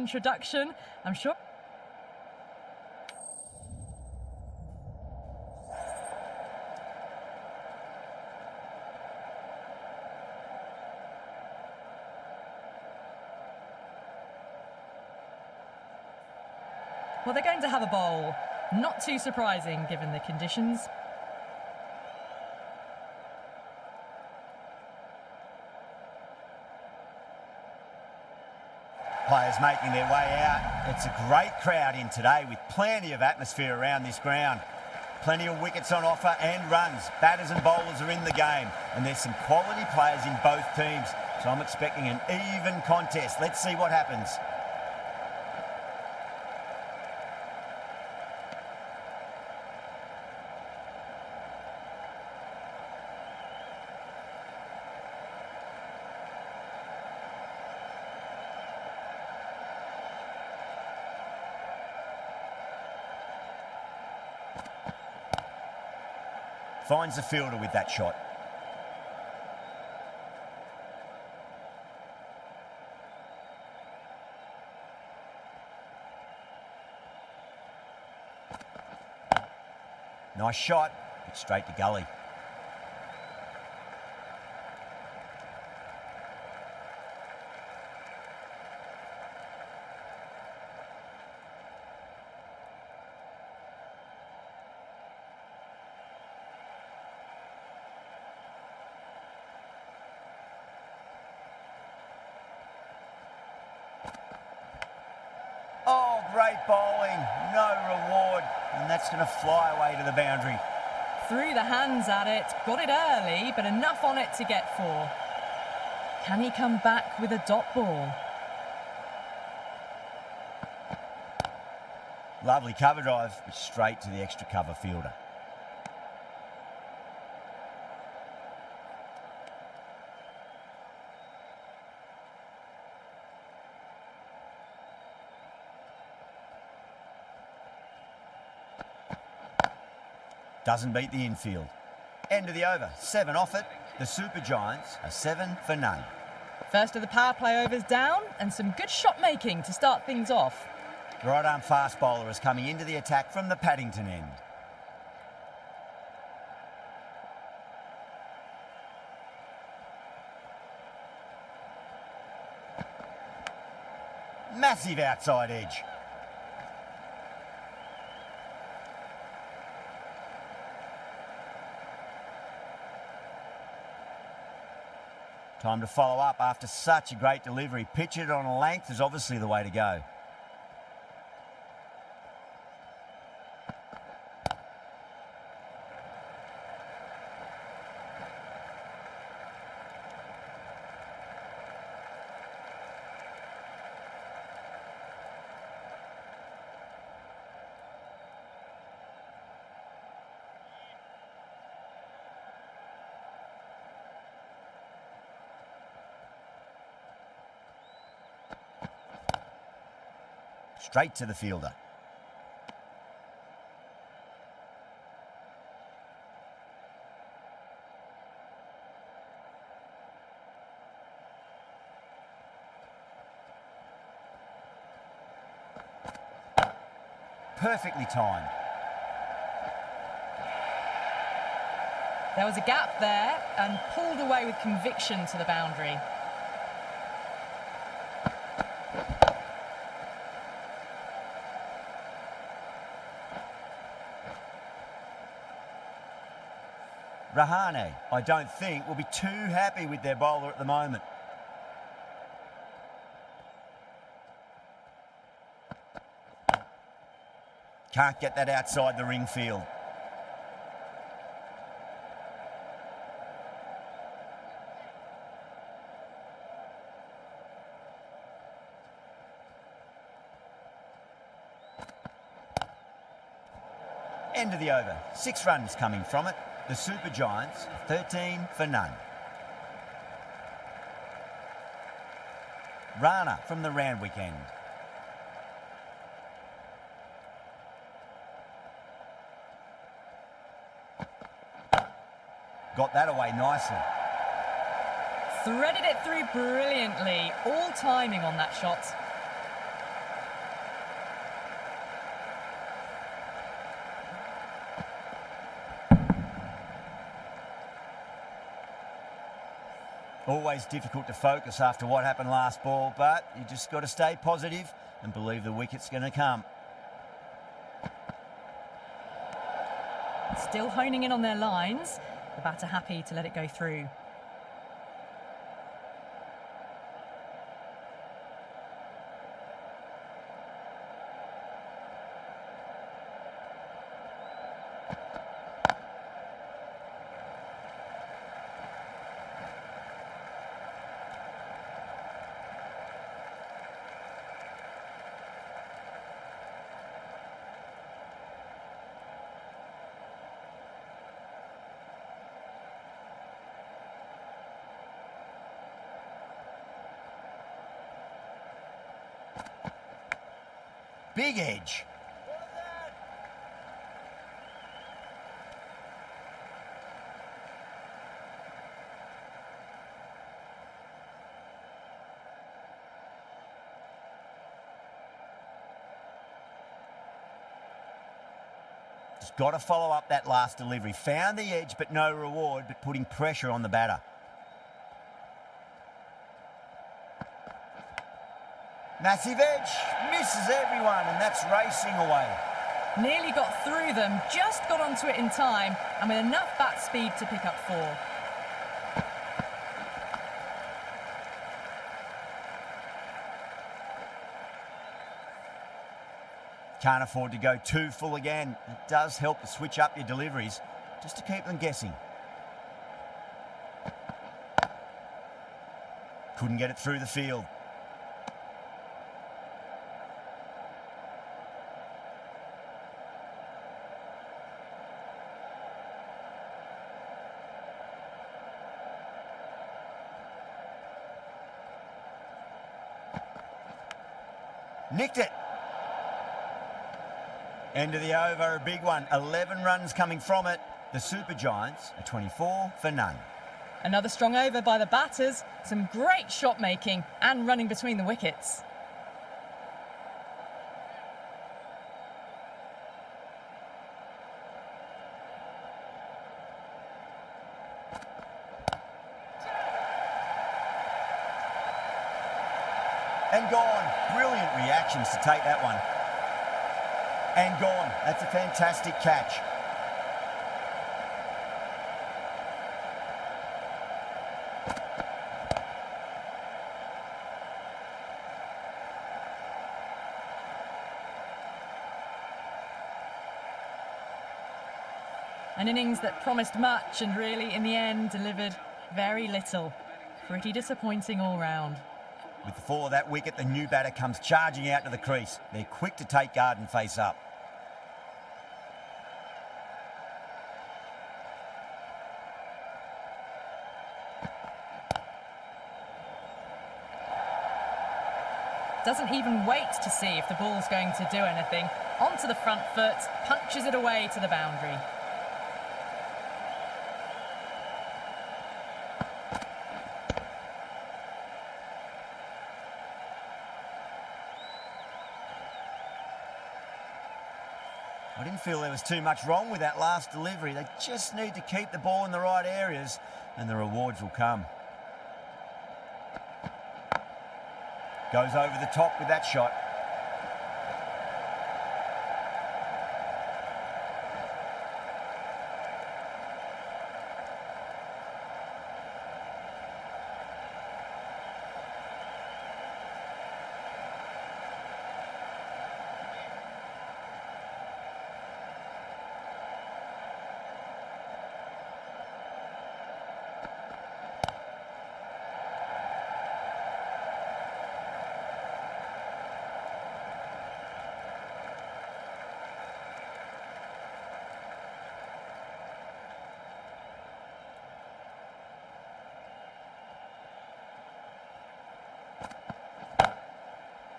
introduction. I'm sure. Well, they're going to have a bowl. Not too surprising given the conditions. Players making their way out. It's a great crowd in today with plenty of atmosphere around this ground. Plenty of wickets on offer and runs. Batters and bowlers are in the game, and there's some quality players in both teams. So I'm expecting an even contest. Let's see what happens. Finds the fielder with that shot. Nice shot, but straight to gully. Oh, great bowling, no reward, and that's going to fly away to the boundary. Threw the hands at it, got it early, but enough on it to get 4. Can he come back with a dot ball? Lovely cover drive, but straight to the extra cover fielder. Doesn't beat the infield. End of the over, 7 off it. The Super Giants are 7 for none. First of the power play overs down, and some good shot making to start things off. The right arm fast bowler is coming into the attack from the Paddington end. Massive outside edge. Time to follow up after such a great delivery. Pitch it on a length is obviously the way to go. Straight to the fielder. Perfectly timed. There was a gap there and pulled away with conviction to the boundary. Rahane, I don't think, will be too happy with their bowler at the moment. Can't get that outside the ring field. End of the over. 6 runs coming from it. The Super Giants, 13 for none. Rana from the Randwick end. Got that away nicely. Threaded it through brilliantly. All timing on that shot. Always difficult to focus after what happened last ball, but you just got to stay positive and believe the wicket's going to come. Still honing in on their lines. The batter happy to let it go through. Big edge. Just got to follow up that last delivery. Found the edge, but no reward, but putting pressure on the batter. Massive edge, misses everyone, and that's racing away. Nearly got through them, just got onto it in time, and with enough bat speed to pick up 4. Can't afford to go too full again. It does help to switch up your deliveries, just to keep them guessing. Couldn't get it through the field. Nicked it. End of the over, a big one. 11 runs coming from it. The Super Giants are 24 for none. Another strong over by the batters. Some great shot making and running between the wickets. And gone. Brilliant reactions to take that one. And gone. That's a fantastic catch. An innings that promised much and really, in the end, delivered very little. Pretty disappointing all round. With the fall of that wicket, the new batter comes charging out to the crease. They're quick to take guard and face up. Doesn't even wait to see if the ball's going to do anything. Onto the front foot, punches it away to the boundary. I didn't feel there was too much wrong with that last delivery. They just need to keep the ball in the right areas and the rewards will come. Goes over the top with that shot.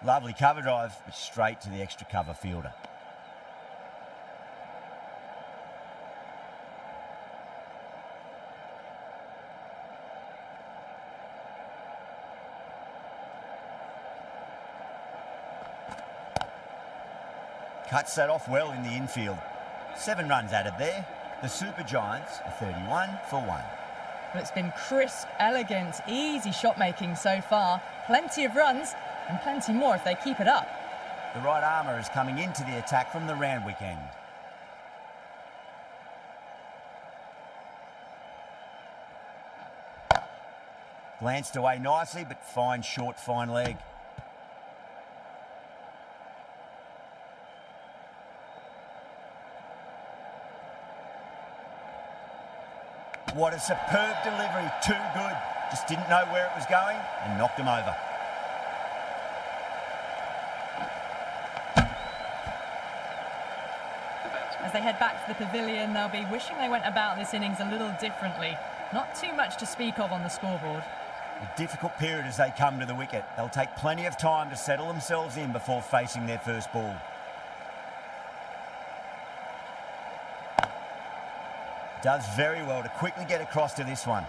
Lovely cover drive, but straight to the extra cover fielder. Cuts that off well in the infield. 7 runs added there. The Super Giants are 31 for 1. But it's been crisp, elegant, easy shot making so far. Plenty of runs and plenty more if they keep it up. The right armour is coming into the attack from the Randwick end. Glanced away nicely, but fine short, fine leg. What a superb delivery, too good. Just didn't know where it was going and knocked him over. As they head back to the pavilion, they'll be wishing they went about this innings a little differently. Not too much to speak of on the scoreboard. A difficult period as they come to the wicket. They'll take plenty of time to settle themselves in before facing their first ball. Does very well to quickly get across to this one.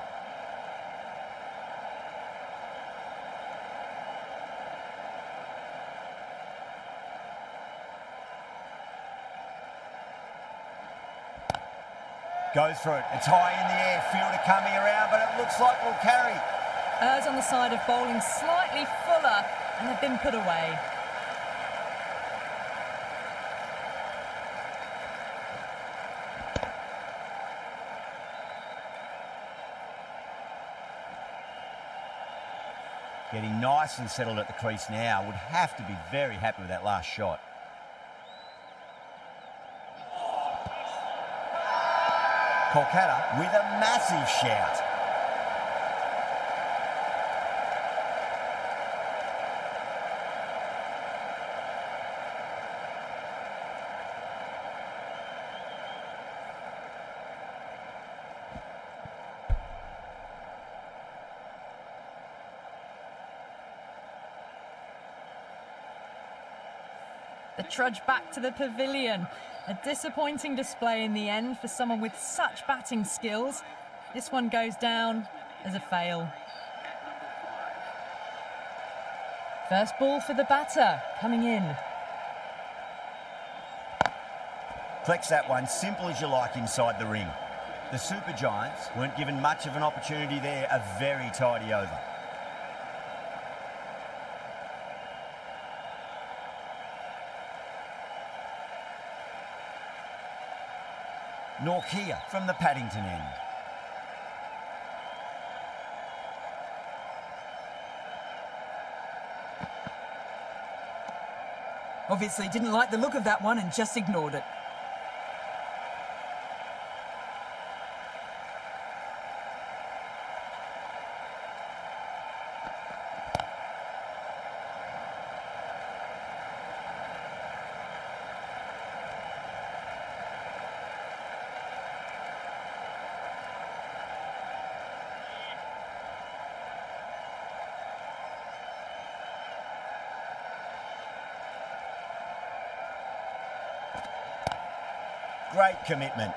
Goes for it. It's high in the air. Fielder coming around, but it looks like will carry. Errs on the side of bowling slightly fuller and have been put away. Getting nice and settled at the crease now. Would have to be very happy with that last shot. Kolkata with a massive shout. The trudge back to the pavilion. A disappointing display in the end for someone with such batting skills. This one goes down as a fail. First ball for the batter, coming in. Collects that one, simple as you like inside the ring. The Super Giants weren't given much of an opportunity there, a very tidy over. Norkia from the Paddington end. Obviously didn't like the look of that one and just ignored it. Great commitment.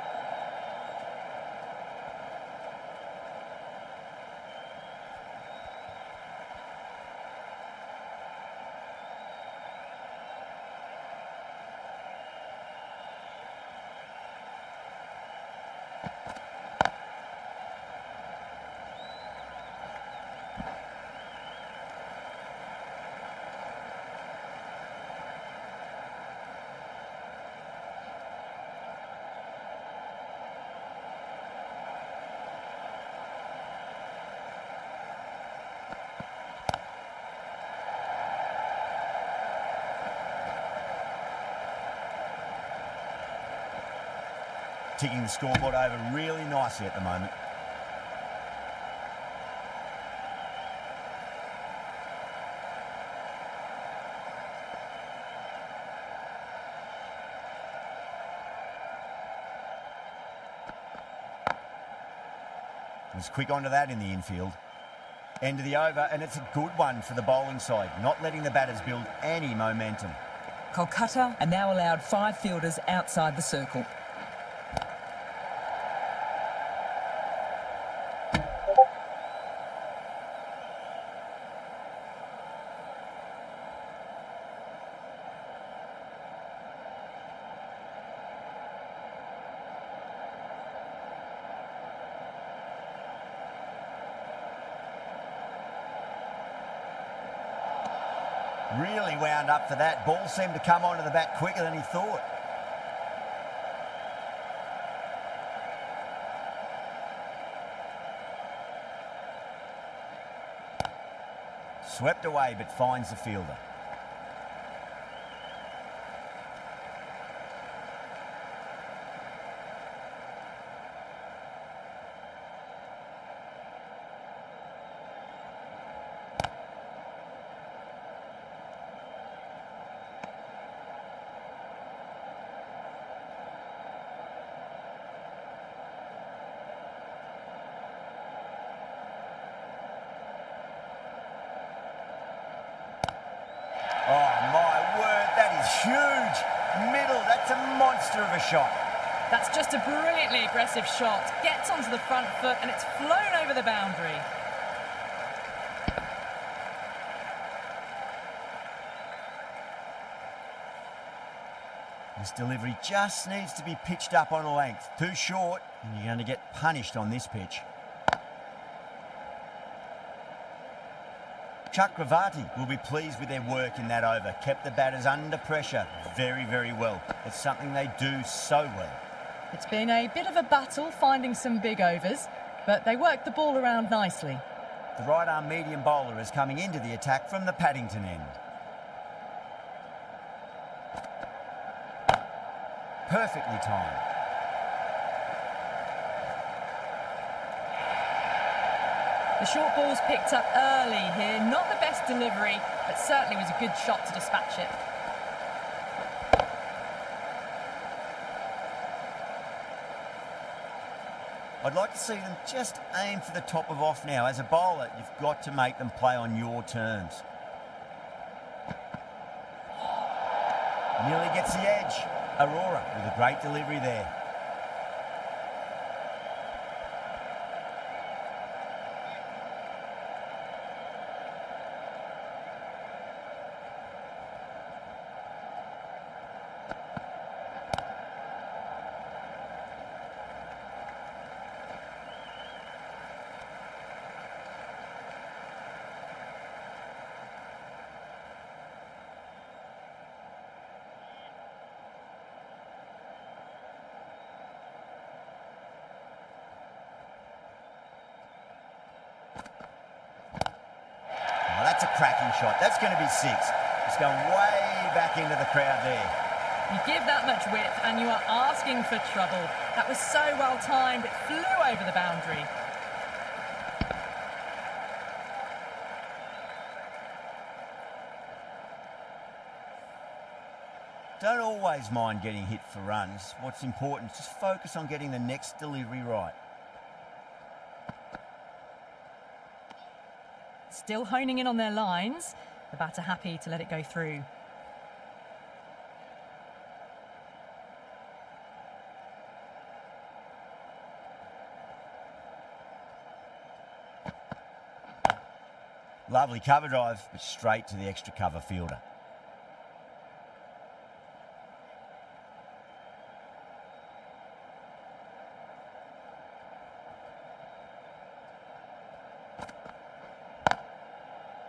Ticking the scoreboard over really nicely at the moment. Was quick onto that in the infield. End of the over, and it's a good one for the bowling side, not letting the batters build any momentum. Kolkata are now allowed 5 fielders outside the circle. Really wound up for that. Ball seemed to come onto the bat quicker than he thought. Swept away but finds the fielder. Oh, my word, that is huge. Middle, that's a monster of a shot. That's just a brilliantly aggressive shot. Gets onto the front foot and it's flown over the boundary. This delivery just needs to be pitched up on a length. Too short, and you're going to get punished on this pitch. Chakravarti will be pleased with their work in that over. Kept the batters under pressure very, very well. It's something they do so well. It's been a bit of a battle finding some big overs, but they worked the ball around nicely. The right-arm medium bowler is coming into the attack from the Paddington end. Perfectly timed. The short ball's picked up early here. Not the best delivery, but certainly was a good shot to dispatch it. I'd like to see them just aim for the top of off now. As a bowler, you've got to make them play on your terms. Nearly gets the edge. Aurora with a great delivery there. That's a cracking shot. That's going to be 6. It's going way back into the crowd there. You give that much width and you are asking for trouble. That was so well timed, it flew over the boundary. Don't always mind getting hit for runs. What's important is just focus on getting the next delivery right. Still honing in on their lines. The batter happy to let it go through. Lovely cover drive, but straight to the extra cover fielder.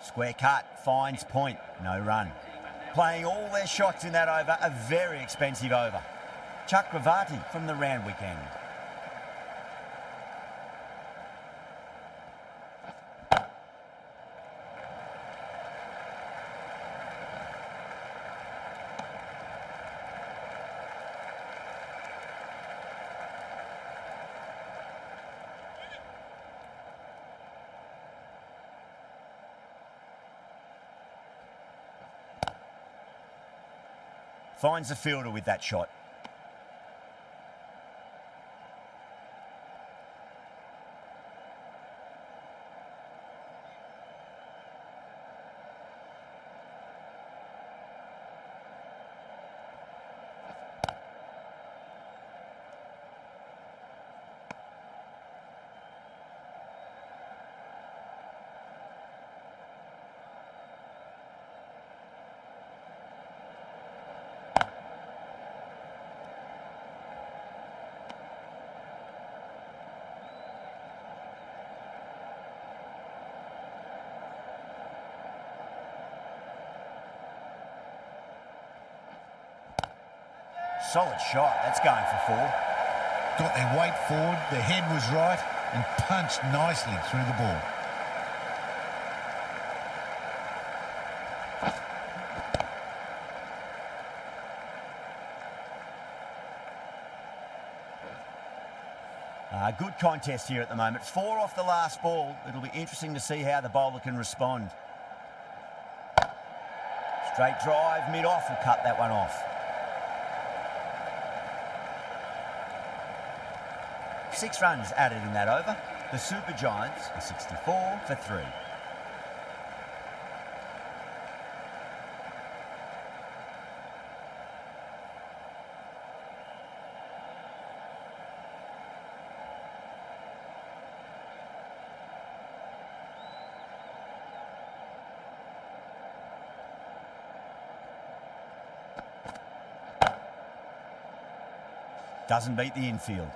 Square cut, finds point, no run. Playing all their shots in that over, a very expensive over. Chakravarti from the Randwick end. Finds the fielder with that shot. Solid shot. That's going for 4. Got their weight forward, their head was right, and punched nicely through the ball. Good contest here at the moment. 4 off the last ball. It'll be interesting to see how the bowler can respond. Straight drive, mid-off will cut that one off. 6 runs added in that over. The Super Giants are 64 for 3. Doesn't beat the infield.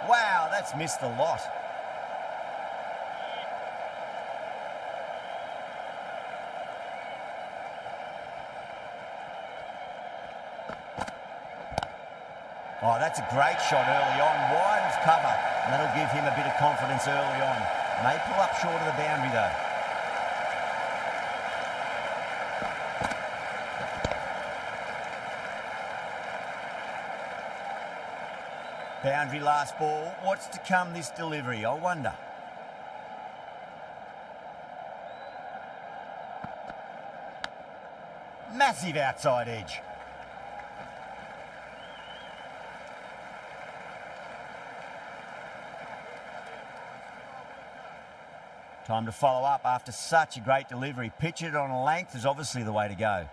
Wow, that's missed the lot. Oh, that's a great shot early on, wide of cover, and that'll give him a bit of confidence early on. May pull up short of the boundary though. Boundary last ball. What's to come this delivery, I wonder. Massive outside edge. Time to follow up after such a great delivery. Pitch it on a length is obviously the way to go.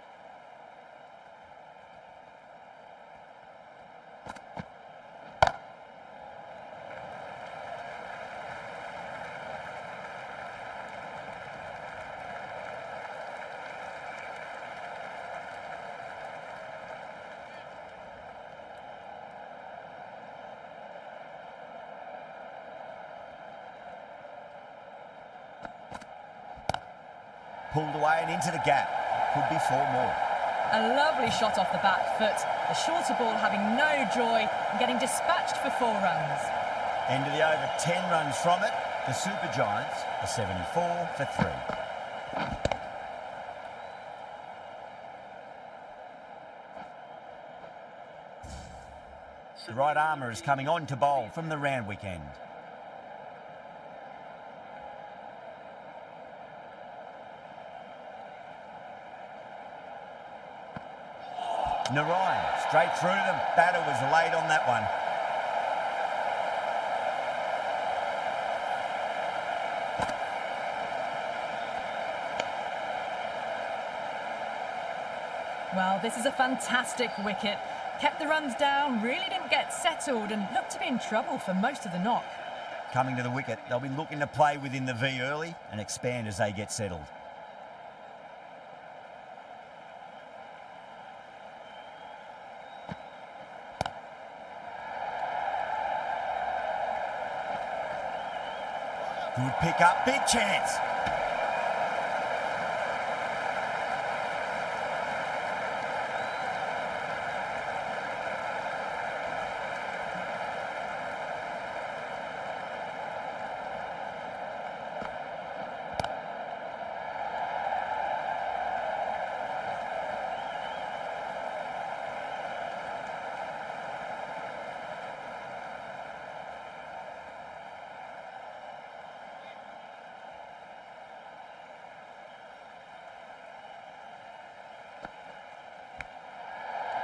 Pulled away and into the gap. Could be 4 more. A lovely shot off the back foot. The shorter ball having no joy and getting dispatched for 4 runs. End of the over, 10 runs from it. The Super Giants are 74 for 3. The right armour is coming on to bowl from the Randwick end. Narayan, straight through them. Batter was late on that one. Well, this is a fantastic wicket. Kept the runs down, really didn't get settled and looked to be in trouble for most of the knock. Coming to the wicket, they'll be looking to play within the V early and expand as they get settled. Good pick up, big chance.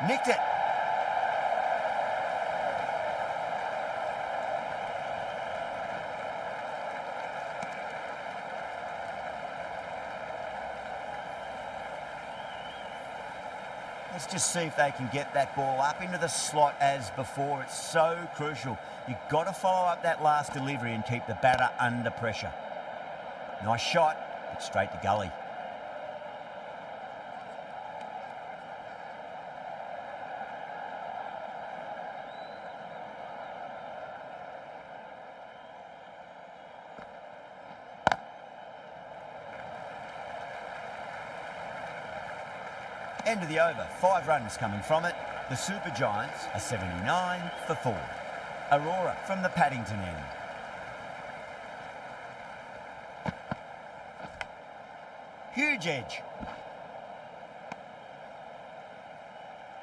Nicked it. Let's just see if they can get that ball up into the slot as before. It's so crucial. You've got to follow up that last delivery and keep the batter under pressure. Nice shot, but straight to gully. End of the over, 5 runs coming from it. The Super Giants are 79 for 4. Aurora from the Paddington end. Huge edge.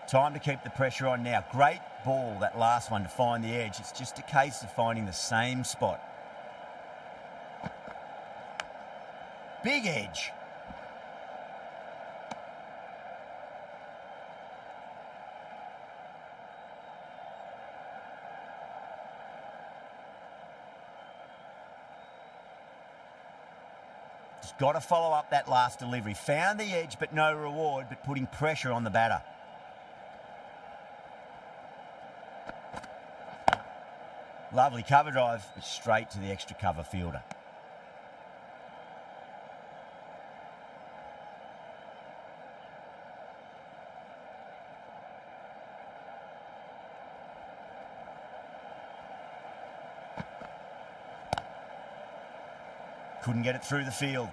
Time to keep the pressure on now. Great ball, that last one, to find the edge. It's just a case of finding the same spot. Big edge. Just got to follow up that last delivery. Found the edge, but no reward, but putting pressure on the batter. Lovely cover drive, but straight to the extra cover fielder. Couldn't get it through the field.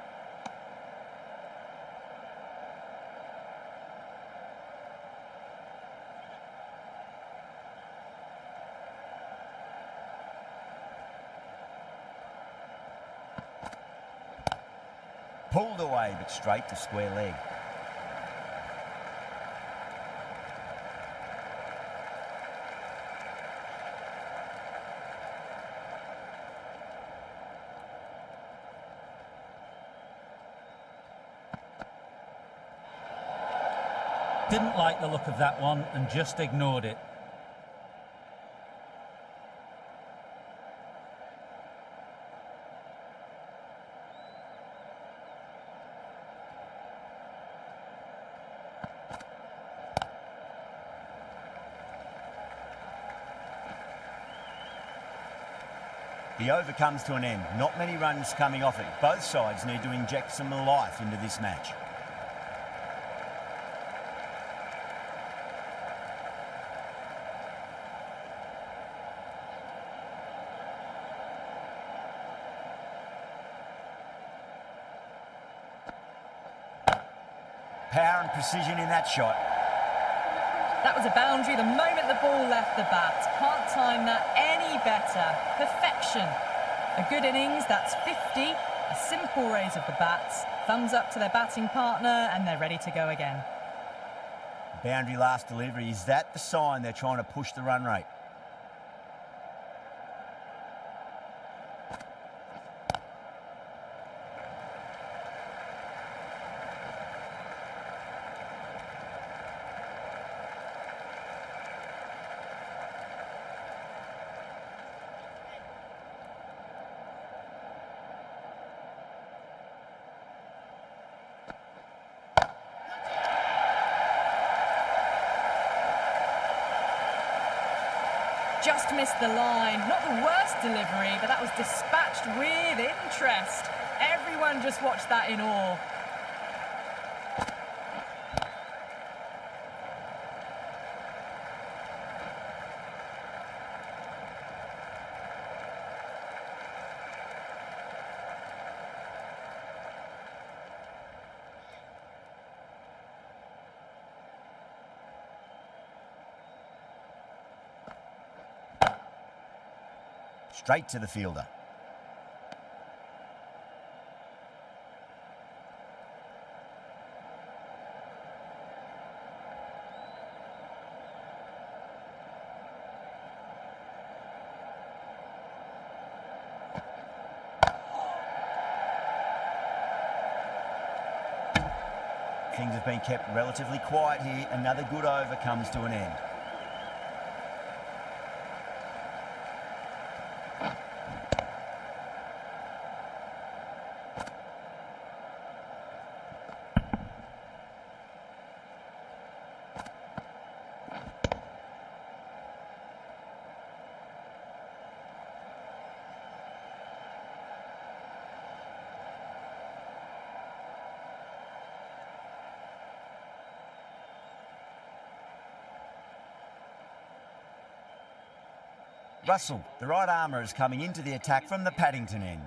Pulled away, but straight to square leg. Didn't like the look of that one and just ignored it. The over comes to an end. Not many runs coming off it. Both sides need to inject some life into this match. Power and precision in that shot. That was a boundary the moment the ball left the bat. Can't time that any better. Perfection. A good innings, that's 50. A simple raise of the bats. Thumbs up to their batting partner and they're ready to go again. Boundary last delivery. Is that the sign they're trying to push the run rate? Just missed the line. Not the worst delivery, but that was dispatched with interest. Everyone just watched that in awe. Straight to the fielder. Things have been kept relatively quiet here. Another good over comes to an end. Russell, the right armour, is coming into the attack from the Paddington end.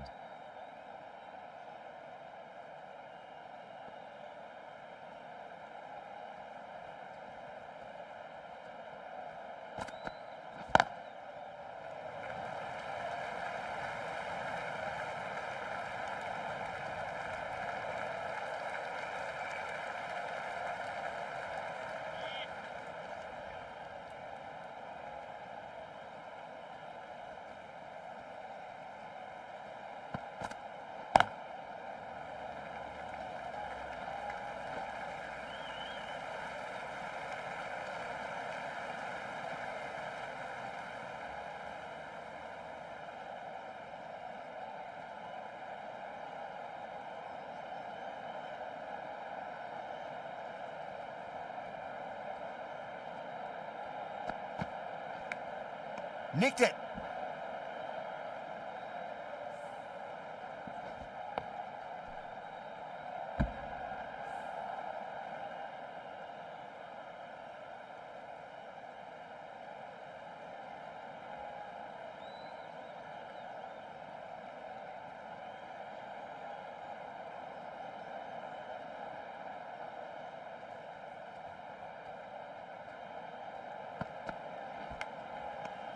Nicked it.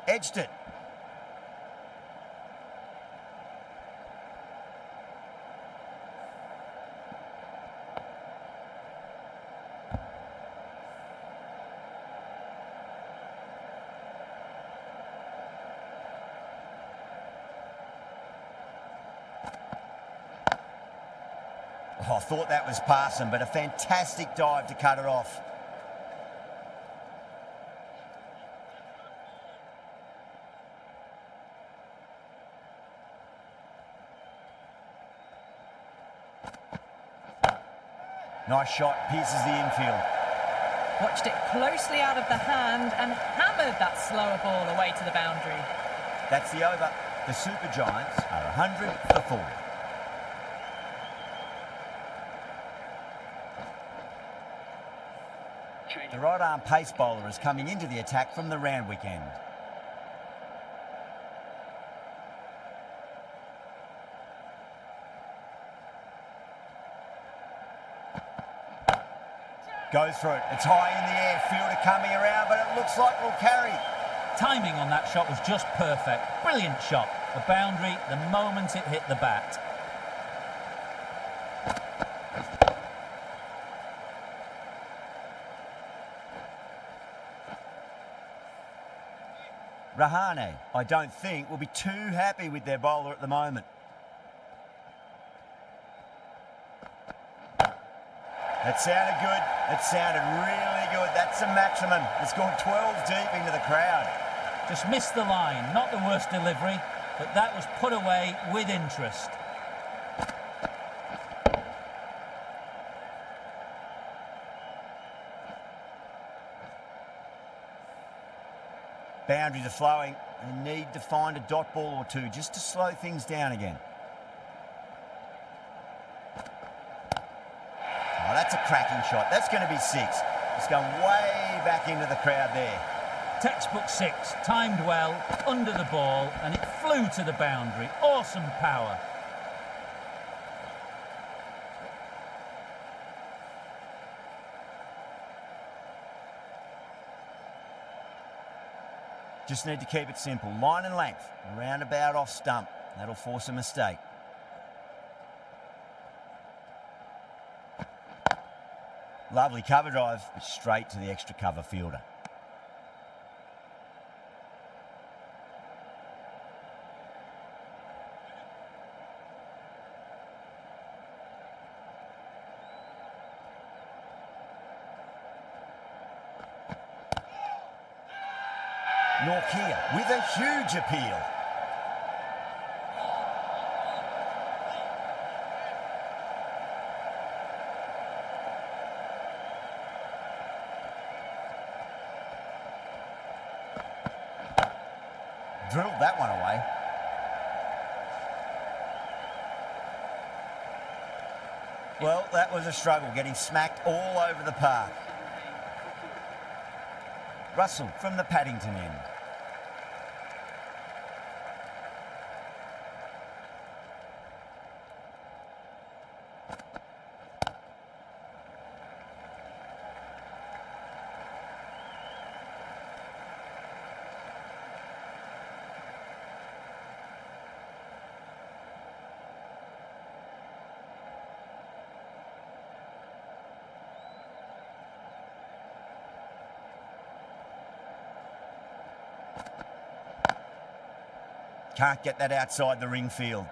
Edged it. Oh, I thought that was passing, but a fantastic dive to cut it off. Nice shot, pierces the infield. Watched it closely out of the hand and hammered that slower ball away to the boundary. That's the over. The Super Giants are 100 for 40. The right-arm pace bowler is coming into the attack from the Randwick end. Goes for it. It's high in the air. Fielder coming around, but it looks like we'll carry. Timing on that shot was just perfect. Brilliant shot. The boundary the moment it hit the bat. Rahane, I don't think, will be too happy with their bowler at the moment. That sounded good. It sounded really good. That's the maximum. It's gone 12 deep into the crowd. Just missed the line. Not the worst delivery, but that was put away with interest. Boundaries are flowing. They need to find a dot ball or two just to slow things down again. Oh, that's a cracking shot. That's going to be 6. It's going way back into the crowd there. Textbook 6, timed well, under the ball, and it flew to the boundary. Awesome power. Just need to keep it simple. Line and length, roundabout off stump. That'll force a mistake. Lovely cover drive, but straight to the extra cover fielder. Norkia with a huge appeal. Drilled that one away. Well, that was a struggle, getting smacked all over the park. Russell from the Paddington end. Can't get that outside the ring field.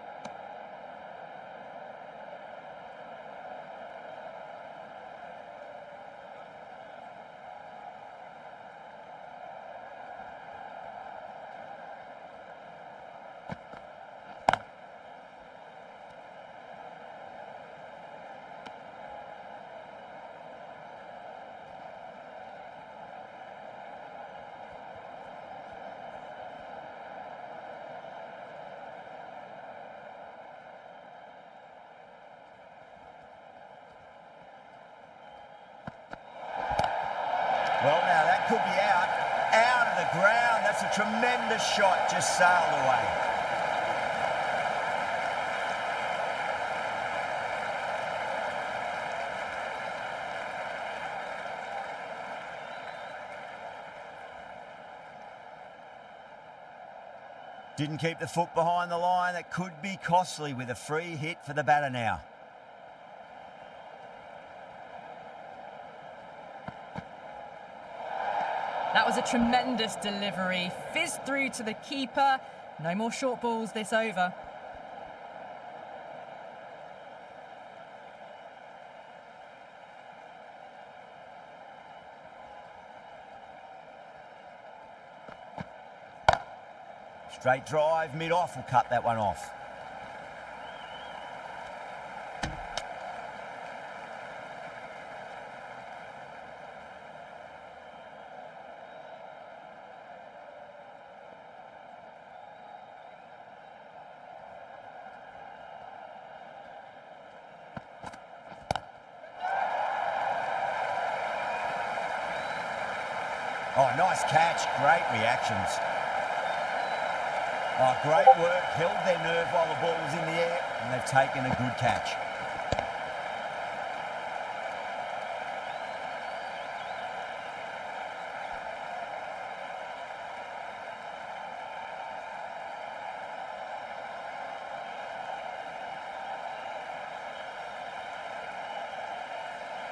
Well, now that could be out of the ground. That's a tremendous shot, just sailed away. Didn't keep the foot behind the line. That could be costly with a free hit for the batter now. That was a tremendous delivery. Fizzed through to the keeper. No more short balls this over. Straight drive, mid-off will cut that one off. Oh, nice catch. Great reactions. Oh, great work. Held their nerve while the ball was in the air, and they've taken a good catch.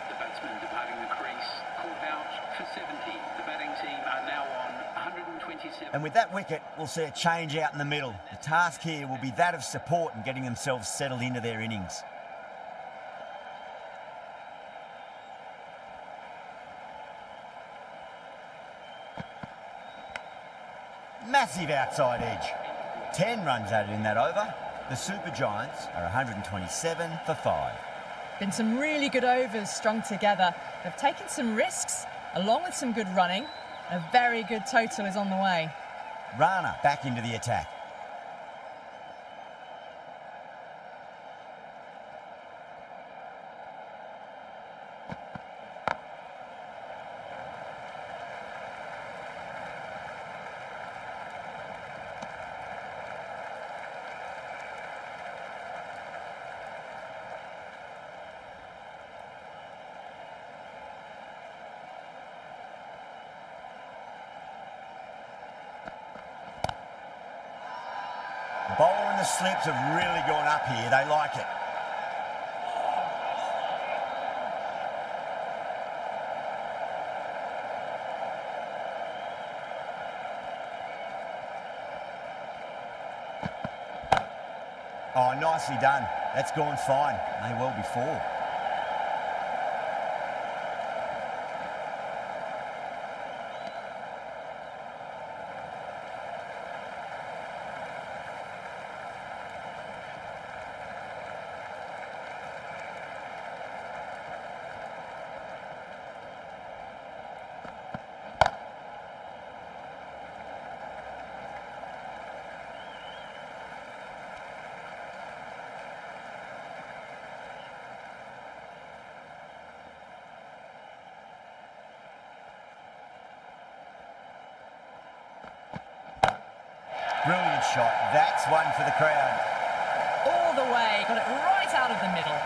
The batsman departing the crease, called out for 70. The batting team are now on 127. And with that wicket, we'll see a change out in the middle. The task here will be that of support and getting themselves settled into their innings. Massive outside edge. 10 runs added in that over. The Super Giants are 127 for 5. Been some really good overs strung together. They've taken some risks, along with some good running. A very good total is on the way. Rana back into the attack. The bowler and the slips have really gone up here. They like it. Oh, nicely done. That's gone fine. May well be 4. Brilliant shot. That's one for the crowd. All the way, got it right out of the middle.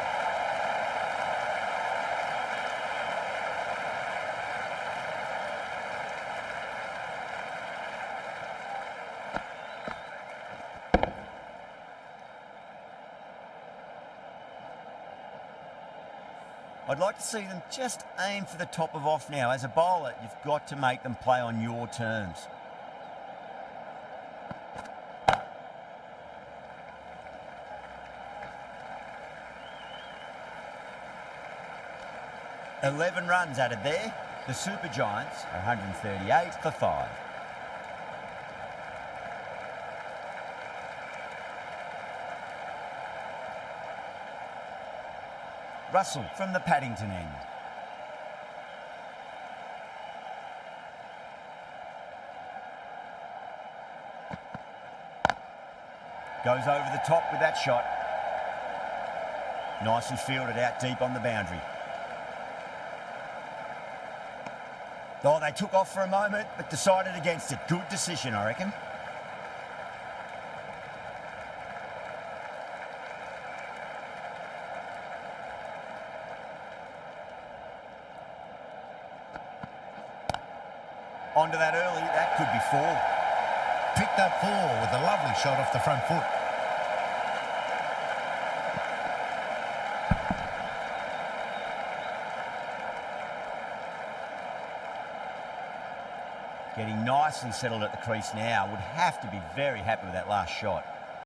I'd like to see them just aim for the top of off now. As a bowler, you've got to make them play on your terms. $11 runs added there. The Super Giants are 138 for 5. Russell from the Paddington end. Goes over the top with that shot. Nicely fielded out deep on the boundary. Oh, they took off for a moment, but decided against it. Good decision, I reckon. Onto that early, that could be 4. Picked up 4 with a lovely shot off the front foot. Getting nicely settled at the crease now. Would have to be very happy with that last shot.